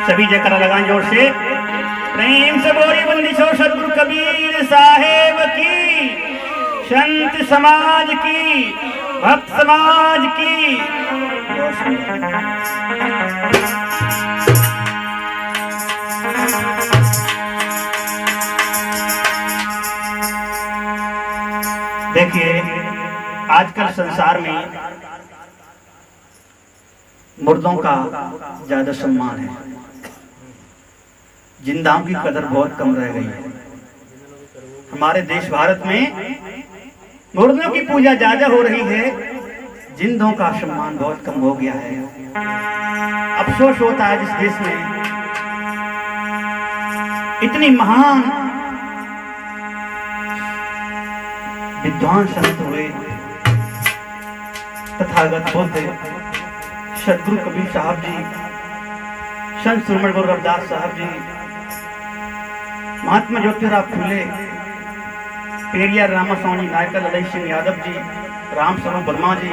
सभी जयकारा लगाएं जोर से। प्रेम से बोली बंदिशो सदगुरु कबीर साहेब की, संत समाज की, भक्त समाज की। देखिए, आजकल संसार में मुर्दों का ज्यादा सम्मान है, जिंदाओं की कदर बहुत कम रह गई है। हमारे देश भारत में मुर्दों की पूजा ज्यादा हो रही है, जिंदों का सम्मान बहुत कम हो गया है। अफसोस होता है जिस देश में इतनी महान विद्वान संत हुए, तथागत बुद्ध सदगुरु कबीर साहब जी, संत सुरमण गुरु रविदास साहब जी, महात्मा ज्योतिराव फूले, पेरियार रामास्वामी नायकर, ललई सिंह यादव जी, राम स्वरूप वर्मा जी,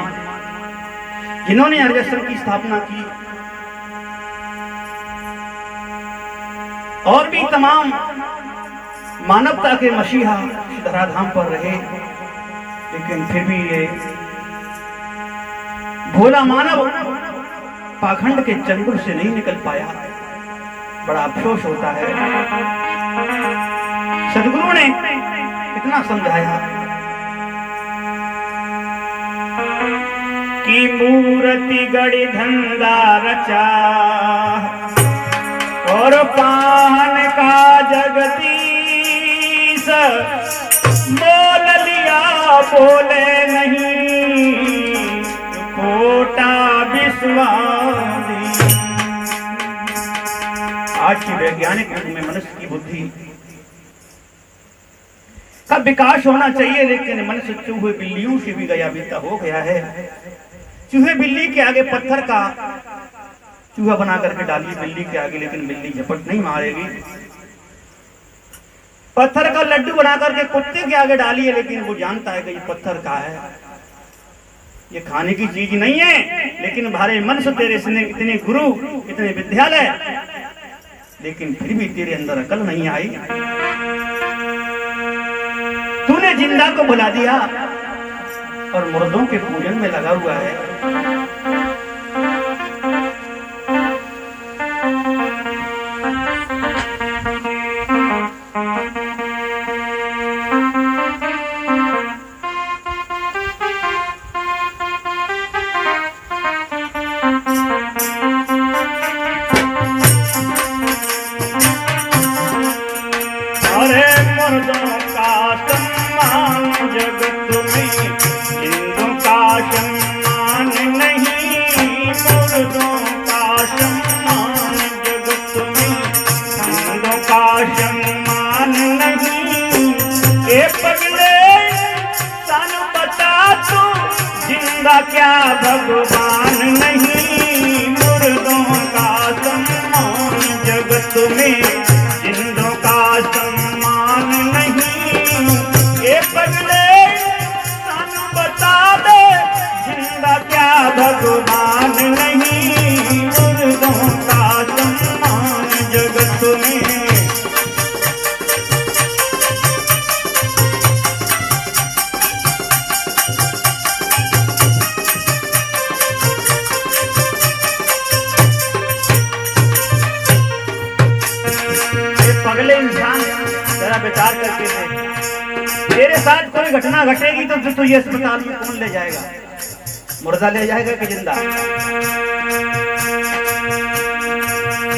जिन्होंने आर्याश्रम की स्थापना की, और भी तमाम मानवता के मसीहा धराधाम पर रहे, लेकिन फिर भी ये भोला मानव पाखंड के चंगुल से नहीं निकल पाया। बड़ा अफसोस होता है। सदगुरु ने इतना समझाया कि मूर्ति गढ़ी धंधा रचा और पान का जगदीश, बोल लिया बोले नहीं खोटा विश्वास। आज की वैज्ञानिक युग में मनुष्य की बुद्धि का विकास होना चाहिए, लेकिन मनुष्य चूहे बिल्लियों से भी गया बीता हो गया है। चूहे बिल्ली के आगे पत्थर का चूहा बना करके डालिए बिल्ली के आगे, लेकिन बिल्ली झपट नहीं मारेगी। पत्थर का लड्डू बना करके कुत्ते के आगे डालिए, लेकिन वो जानता है कि ये पत्थर का है, ये खाने की चीज नहीं है। लेकिन भारे मन से तेरे इतने गुरु, इतने विद्यालय, लेकिन फिर भी तेरे अंदर अकल नहीं आई। तूने जिंदा को बुला दिया और मुर्दों के पूजन में लगा हुआ है। क्या भगवान नहीं, मुर्दों का सम्मान जगत में, जिंदों का सम्मान नहीं। ये पगले सानू बता दे, जिंदा क्या भगवान नहीं, मुर्दों का सम्मान जगत में। पगले इंसान जरा विचार करके देख, तेरे साथ कोई घटना घटेगी तो फिर तुझे अस्पताल में कौन ले जाएगा? मुर्दा ले जाएगा कि जिंदा?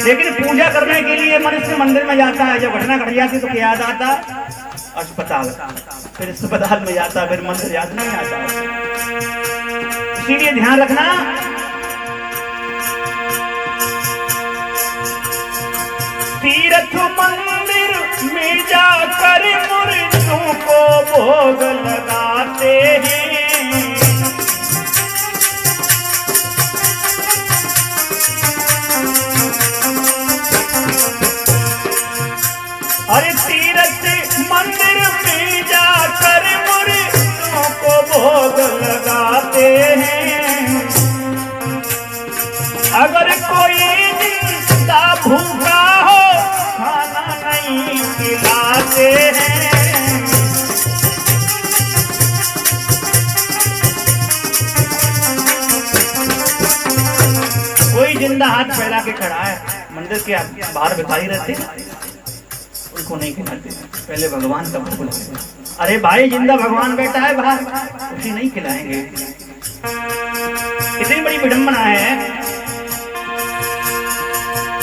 लेकिन पूजा करने के लिए मनुष्य मंदिर में जाता है, जब घटना घट जाती तो क्या याद आता? अस्पताल। फिर अस्पताल में जाता, फिर मंदिर याद नहीं आता। इसीलिए ध्यान रखना, तीर्थ मंदिर में जाकर मुर्दों को भोग लगाते हैं। अरे तीर्थ मंदिर में जाकर मुर्दों को भोग लगाते हैं। अगर कोई जिंदा भूखा हो खाना नहीं खिलाते हैं। कोई जिंदा हाथ फैला के खड़ा है, मंदिर के बाहर भिखारी रहते उनको नहीं खिलाते, पहले भगवान का भोग लगाते। अरे भाई जिंदा भगवान बैठा है बाहर, उसे नहीं खिलाएंगे? कितनी बड़ी विडंबना है।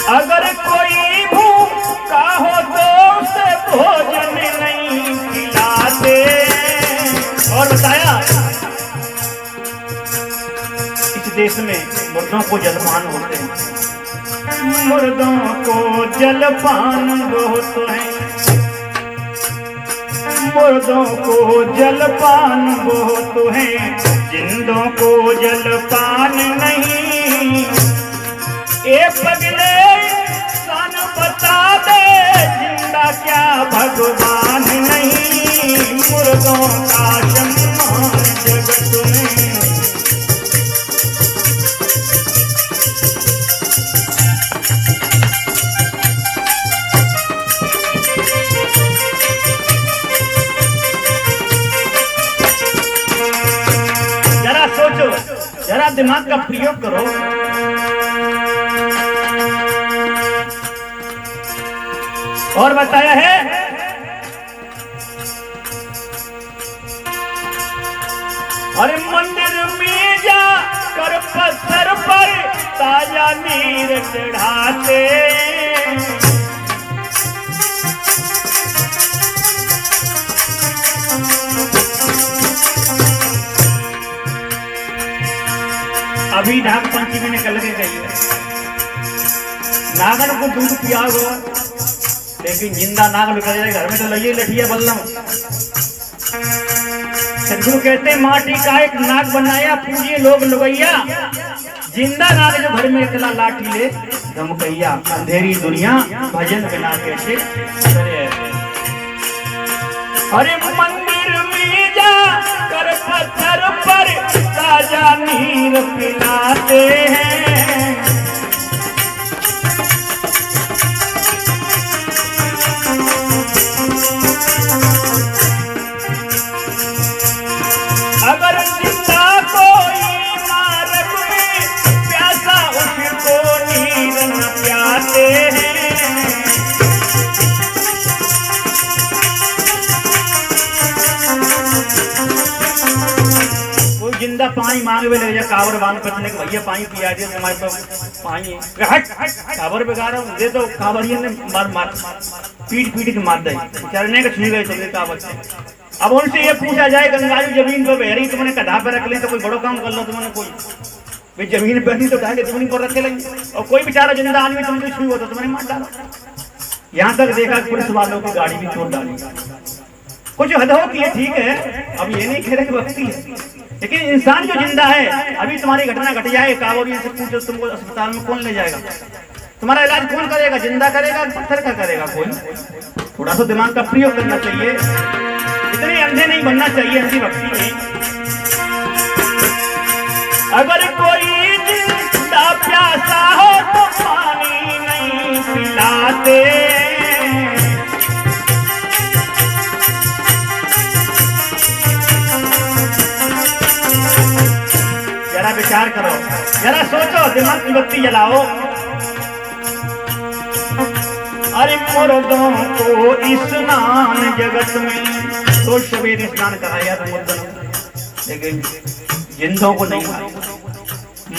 अगर कोई भूखा हो तो उसे भोजन नहीं खिलाते। और बताया इस देश में मुर्दों को जलपान होते हैं, मुर्दों को जलपान बहुत है, मुर्दों को जलपान बहुत है, जिंदों को जलपान नहीं। ए पगले सन बता दे जिंदा क्या भगवान नहीं, मुर्दों का सम्मान जगत में। जरा सोचो, जरा दिमाग का प्रयोग करो। और बताया है अरे मंदिर में जा कर पत्थर पर ताजा नीर चढ़ाते। अभी नाग पंचमी निकल के गई है, नागन को दूध पिया हुआ, लेकिन जिंदा नाग निकल जाए घर में तो लइए लठिया बल्लम। सदगुरु कहते माटी का एक नाग बनाया पूजिए लोग लुगैया, जिंदा नाग जो घर में निकला लाठी ले धमकैया। अंधेरी दुनिया भजन बिना कैसे करे। अरे मंदिर में जा कर पत्थर पर ताजा नीर पिलाते हैं। अगर जिंदा कोई मार्ग में प्यासा उसको नीर न प्याते हैं। कोई जिंदा पानी मांग में ले जा, कावर बांध पचने के भैया पानी पिया दे, तुम्हारे पास पानी हट कावर बेगा रहा हूँ दे दो। कावरिया ने मार पीट के मार दे, चढ़ने का छुई गए तुमने कावर से। अब उनसे ये पूछा जाए गंगाजू जमीन पर बहरी तुमने कधा पे रख ली तो कोई बड़ो काम कर लो तुमने, कोई भाई जमीन पर नहीं तो उठा के जमीन पर रखे लेंगे। और कोई बेचारा जिंदा आदमी तुमसे छुई हो तो तुमने मार डाला। यहाँ तक देखा पुलिस वालों की गाड़ी भी छोड़ डाली। कुछ हद हो की ठीक है, अब ये नहीं कह रहे कि भक्ति है, लेकिन इंसान जो जिंदा है, अभी तुम्हारी घटना घट जाए कावड़ियों से पूछो तुमको अस्पताल में कौन ले जाएगा, तुम्हारा इलाज कौन करेगा, जिंदा करेगा पत्थर का करेगा कोई। थोड़ा सा दिमाग का प्रयोग करना चाहिए, इतने अंधे नहीं बनना चाहिए अंधी भक्ति में। अगर कोई जिंदा प्यासा हो तो पानी नहीं पिलाते। जरा विचार करो, जरा सोचो, दिमाग की बत्ती जलाओ। अरे मुर्दों को स्नान जगत में तो सवेरे स्नान कराया था मुर्दों, लेकिन जिंदों को नहीं।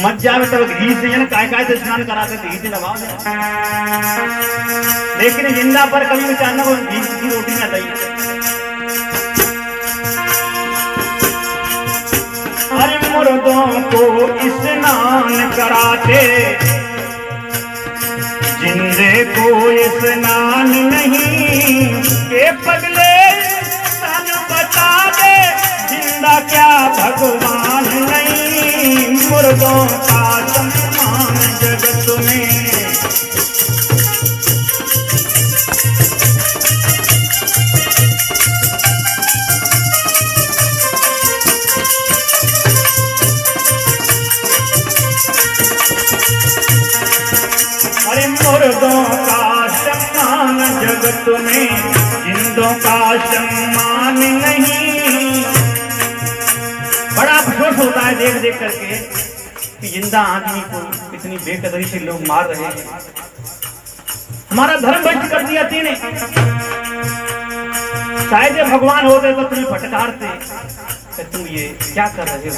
मत जावे तब घी से काय से स्नान कराते थे, घी से नवाओ। लेकिन जिंदा पर कभी विचारना को घी की रोटी ना दही। अरे मुर्दों को स्नान कराते, जिंदे को स्नान नहीं। के पगले सन बता दे जिंदा क्या भगवान नहीं। मुर्दों का सम्मान जगत में। अरे मुर्दों जगत में जिंदों का सम्मान नहीं। बड़ा अफसोस होता है देख देख करके कि जिंदा आदमी को इतनी बेकदरी से लोग मार रहे हैं। हमारा धर्म भ्रष्ट कर दिया तेने। शायद ये भगवान होते तो तुम्हें फटकारते कि तुम ये क्या कर रहे हो।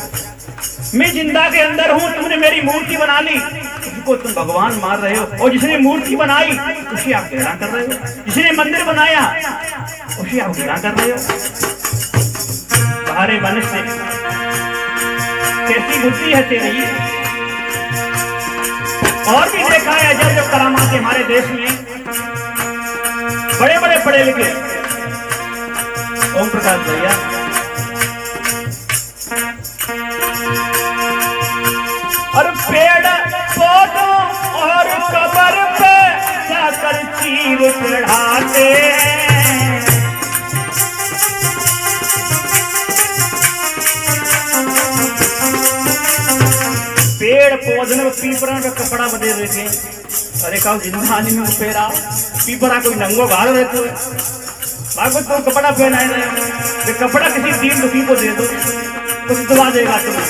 मैं जिंदा के अंदर हूँ, तुमने मेरी मूर्ति बना ली, उसको तुम भगवान मार रहे हो। और जिसने मूर्ति बनाई उसे आप घृणा कर रहे हो, जिसने मंदिर बनाया उसे आप घृणा कर रहे हो। तुम्हारे मन से कैसी बुद्धि है तेरी। और भी देखा है जब करामात हमारे देश में बड़े बड़े पढ़े लिखे ओम प्रकाश भैया और पेड़ पौधों और कब्र पे जाकर चीर चढ़ाते। पेड़ पौधे में पीपरा का कपड़ा बदे रहे थे। अरे कहो जिंदा आदमी में पेड़ा पीपरा कोई नंगो गाड़ रहे थे। भागवत को कपड़ा पहनाए, ये कपड़ा किसी दीन दुखी को दे दो, कुछ दुआ देगा तुम्हें।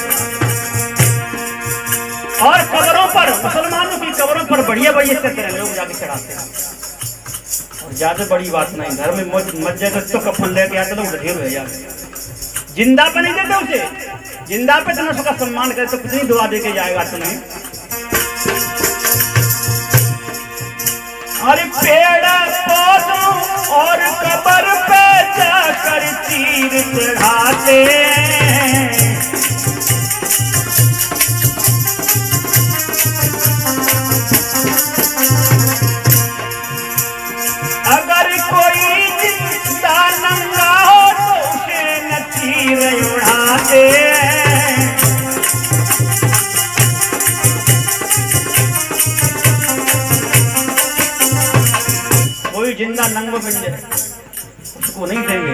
और कब्रों पर, मुसलमानों की कब्रों पर बढ़िया बढ़िया चक्कर लोग जाके चढ़ाते हैं। और ज्यादा बड़ी बात नहीं, घर में मत जाए तो कफन लेके आते लोग ढेर हो जाते। जिंदा पे नहीं देते उसे, जिंदा पे तुम उसका सम्मान करे तो कितनी दुआ देके जाएगा तुम्हें। और पेड़ पौधों और कब्र पे जाकर चीर चढ़ाते। अगर कोई जिंदा नंगा हो तो उसे न चीर उड़ाते। जिंदा नंगो मिल जाए उसको नहीं देंगे,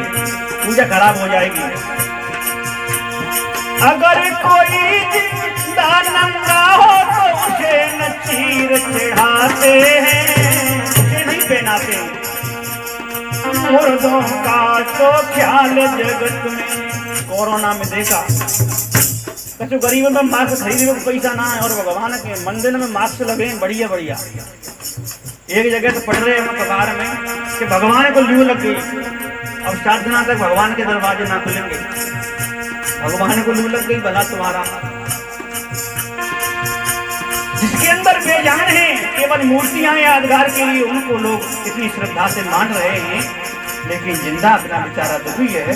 पूजा खराब हो जाएगी। अगर कोई जिंदा नंगा हो तो उसे न चीर चढ़ाते हैं, उसे नहीं पहनाते। मुर्दों का तो ख्याल जगत में। कोरोना में देखा कैसे गरीबों में मास्क खरीदने को पैसा ना है और भगवान के मंदिर में मास्क लगे बढ़िया बढ़िया। एक जगह तो पढ़ रहे हैं अखबार में कि भगवान को लू लग गई, अब 7 दिनों तक भगवान के दरवाजे ना खुलेंगे। भगवान को लू लग गई, भला तुम्हारा। जिसके अंदर बेजान है, केवल मूर्तियां यादगार के लिए उनको लोग इतनी श्रद्धा से मान रहे हैं, लेकिन जिंदा अपना बेचारा दुखी है।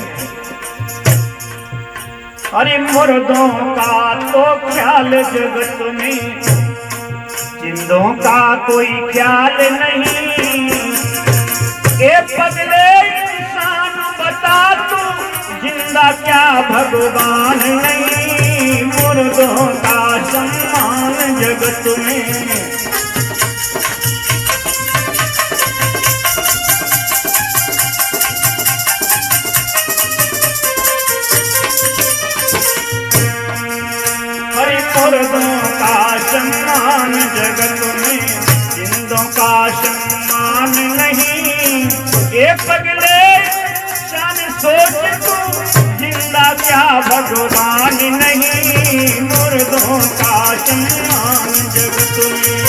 अरे मुर्दों का तो ख्याल जगत में, जिंदों का कोई ख्याल नहीं। ए पगले इंसान बता तू जिंदा क्या भगवान नहीं। मुर्दों का सम्मान जगत में। अरे मुर्दों का सम्मान जगत में, जिंदों का सम्मान नहीं। ये पगले शान सोच तू जिंदा क्या भगवान नहीं। मुर्दों का सम्मान जगत में।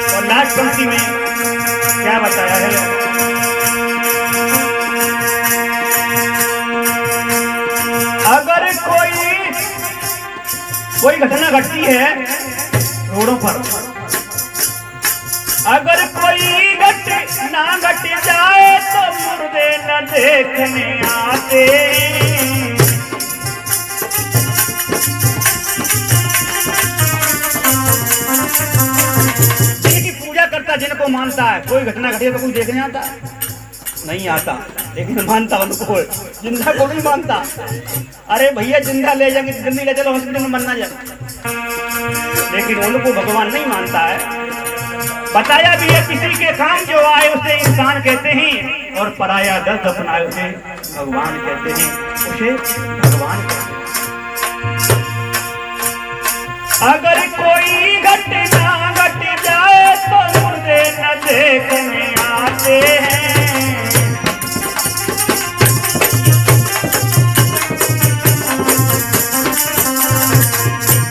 और लास्ट पंक्ति में क्या बताया है। अगर कोई घटना घटती है रोडों पर, अगर कोई घटना घट जाए तो मुर्दे न देखने आते। जिनकी पूजा करता, जिनको मानता है, कोई घटना घटी तो कोई देखने आता नहीं आता, लेकिन मानता उनको, जिंदा को नहीं मानता। अरे भैया जिंदा ले जाएंगे, जल्दी ले चलो हॉस्पिटल में मरना जाए, लेकिन उनको भगवान नहीं मानता है। बताया भी है किसी के काम जो आए उसे इंसान कहते हैं, और पराया दर्द अपनाए उसे भगवान कहते हैं। उसे भगवान कहते हैं। अगर कोई घटना घट जाए तो मुझे न देखने आते हैं।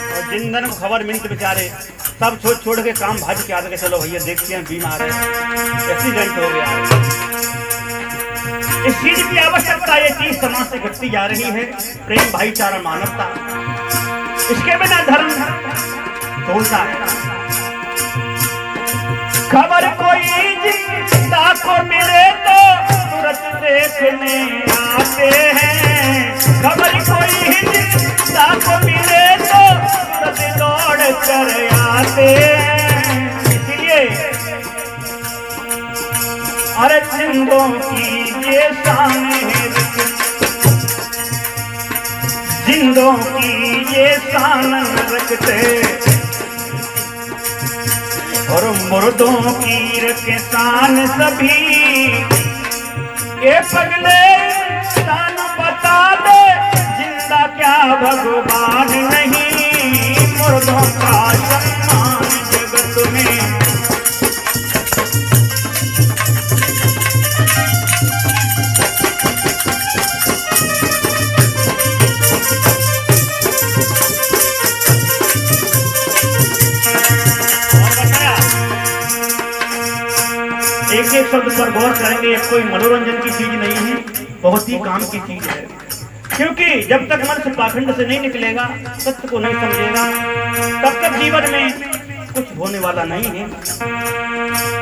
और जिन दिन को खबर मिली तो बेचारे सब छोड़ के काम भाज के आते के चलो भैया देखते हैं बीमार है, एक्सीडेंट हो गया है। इस चीज की आवश्यकता, ये चीज समाज से घटती जा रही है। प्रेम, भाईचारा, मानवता, इसके बिना धर्म धोता है। खबर कोई जिंदा को मिले तो तुरंत देखने आते हैं। खबर कोई जिंदा को मिले तो तुरंत दौड़ कर आते हैं। इसलिए अरे जिंदों की ये शान है, जिंदों की ये शान रखते और मुर्दों की रखे शान सभी। ये पगले शान बता दे जिंदा क्या भगवान नहीं। मुर्दों का सम्मान जगत में एक शब्द पर गौर करेंगे। ये कोई मनोरंजन की चीज नहीं है, बहुत ही काम की चीज है। क्योंकि जब तक मन से पाखंड से नहीं निकलेगा, सत्य को नहीं समझेगा, तब तक जीवन में कुछ होने वाला नहीं है।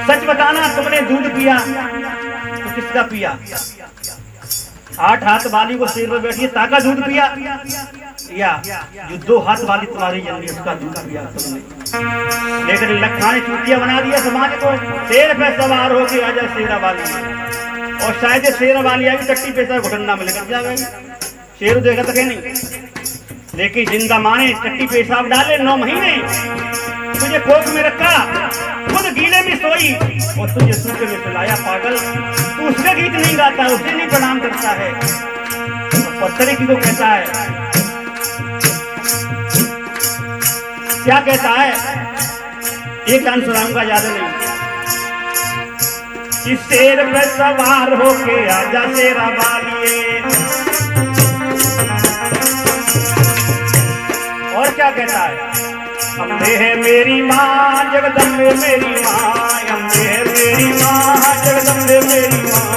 सच बताना, तुमने दूध पिया तो किसका पिया? 8 हाथ वाली को सिर पर बैठी ताका दूध पिया, या जो 2 हाथ वाली तुम्हारी जल्दी उसका दूध पिया तुमने? लेकिन लखा ने चूतिया बना दिया समाज को। शेर पे सवार हो के आजा शेरा वाली, और शायद शेरा वाली आई टट्टी पैसा घुटना में लेकर जा गई। शेर देखा तो नहीं, लेकिन जिंदा माने टट्टी पेशाब डाले 9 महीने तुझे कोख में रखा, खुद गीले में सोई और तुझे सूखे में सुलाया। पागल, तू उसका गीत नहीं गाता, उसे नहीं प्रणाम करता है। पत्थर की को कहता है, क्या कहता है? एक गान सुनाऊंगा, याद नहीं। कि शेर पे सवार होके आजा शेरा वालिए। और क्या कहता है? अम्बे है मेरी माँ जगदम्बे मेरी माँ, अम्बे है मेरी माँ जगदम्बे मेरी माँ।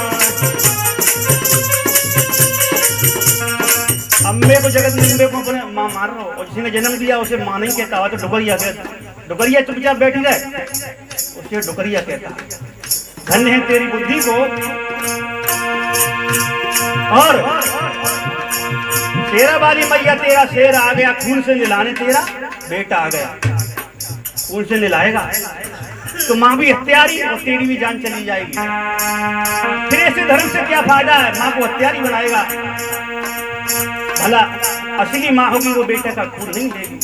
अम्बे को जगदम्बे को अपने माँ मार रहा हो, और जिसने जन्म दिया उसे माँ नहीं कहता हो तो डुकरिया कहता। डुकरिया चुपचाप बैठी रहे, उसे डुकरिया कहता। धन्य है तेरी बुद्धि को। और शेरा वाली मैया, तेरा शेर आ गया खून से निलाने, तेरा बेटा आ गया खून से निलाएगा तो माँ भी हत्यारी और तेरी भी जान चली जाएगी। फिर ऐसे धर्म से क्या फायदा है? माँ को हत्यारी बनाएगा। भला असली माँ होगी वो बेटे का खून नहीं देगी।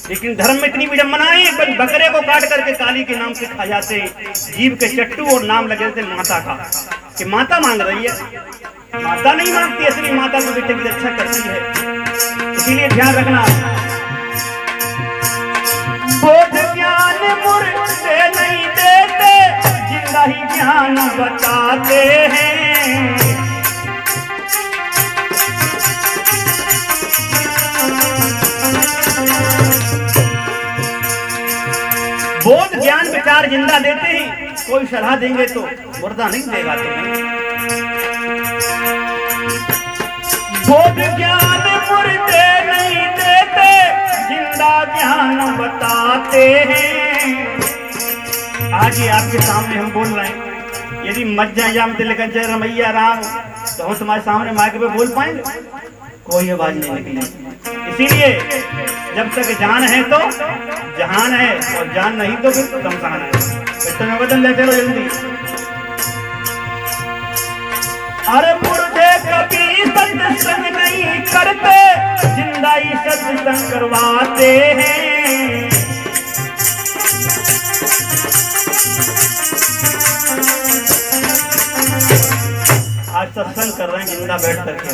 लेकिन धर्म में इतनी विडंबना है, बकरे को काट करके काली के नाम से खा जाते, जीव के चट्टू और नाम लगे थे माता का, कि माता मांग रही है। माता नहीं मांगती, असली माता को बेटे की रक्षा करती है। इसीलिए ध्यान रखना, बोध ज्ञान मुर्दे नहीं देते, जिंदा ही ज्ञान बताते हैं। बोध ज्ञान विचार जिंदा देते हैं, कोई सलाह देंगे तो मुर्दा नहीं देगा तुम्हें। बोध ज्ञान मुर्दे नहीं देते, जिंदा ज्ञान बताते हैं। आज ही आपके सामने हम बोल रहे हैं, यदि मत जाए जाम लेकर जय रमैया राम, तो हम तुम्हारे सामने माइक पे बोल पाएंगे? कोई आवाज नहीं निकलेगी। इसीलिए जब तक जान है तो जहान है, और जान नहीं तो फिर शमशान है। इतना बदल लेते रहो जल्दी। अरे मुर्दे कभी सत्संग नहीं करते, जिंदा ही सत्संग करवाते हैं। आज सत्संग कर रहे हैं जिंदा बैठ करके,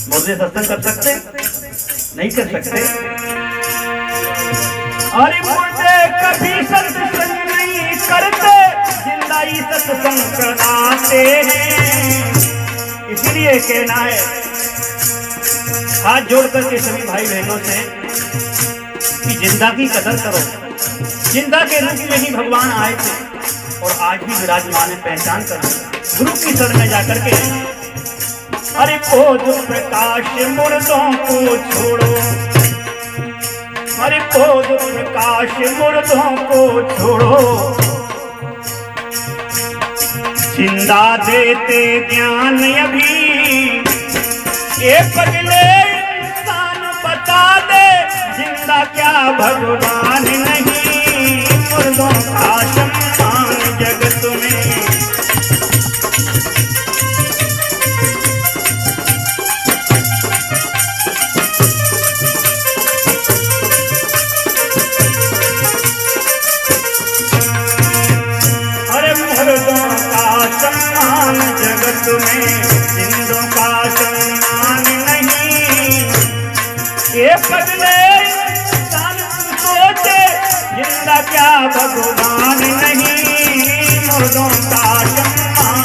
मुर्दे सत्संग कर सकते? नहीं कर सकते। अरे मुर्दे कभी सत्संग नहीं करते, जिंदा ही सत्संग कराते हैं। इसलिए कहना है हाथ जोड़ करके सभी भाई बहनों से कि जिंदा की कदर करो। जिंदा के रूप में ही भगवान आए थे और आज भी विराजमान है, पहचान करो। गुरु की शरण में जाकर के अरे खोज प्रकाश मुर्दों को छोड़ो, अरे खोज प्रकाश मुर्दों को छोड़ो। जिंदा देते ज्ञान अभी, ये पगले इंसान बता दे, जिंदा क्या भगवान नहीं। मुर्दों का सम्मान जगत में, सम्मान जगत में, जिंदों का सम्मान नहीं। ये पगले इंसान सोचे, जिंदा क्या भगवान नहीं। मुर्दों का सम्मान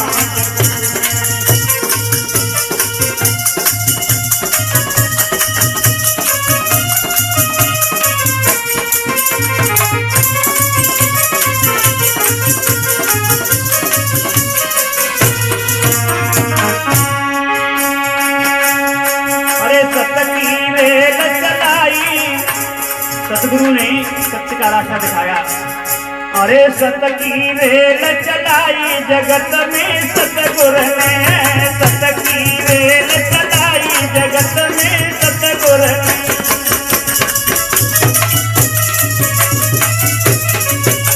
सतगुरु ने सत्य का रास्ता दिखाया। अरे सत्य की रेल चलाई जगत में सतगुरु ने, सत्य की रेल चलाई जगत में सतगुरु ने।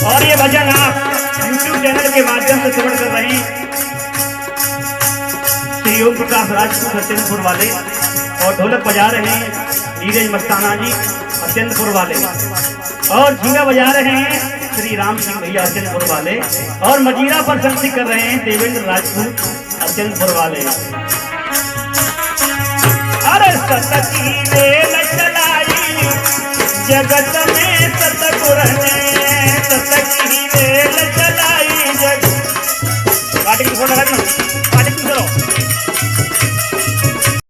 और ये भजन आप YouTube चैनल के माध्यम से श्रवण कर रहे हैं। श्री ओम प्रकाश राजपूत सत्येंद्रपुर वाले और ढोलक बजा रहे हैं नीरज मस्ताना जी अत्यंतपुर वाले, और झींगा बजा रहे हैं श्री राम सिंह भैया अत्यंतपुर वाले, और मजीरा पर संगति कर रहे हैं देवेंद्र राजपूत अत्यंतपुर वाले। अरे सत्य की रेल चलाई जगत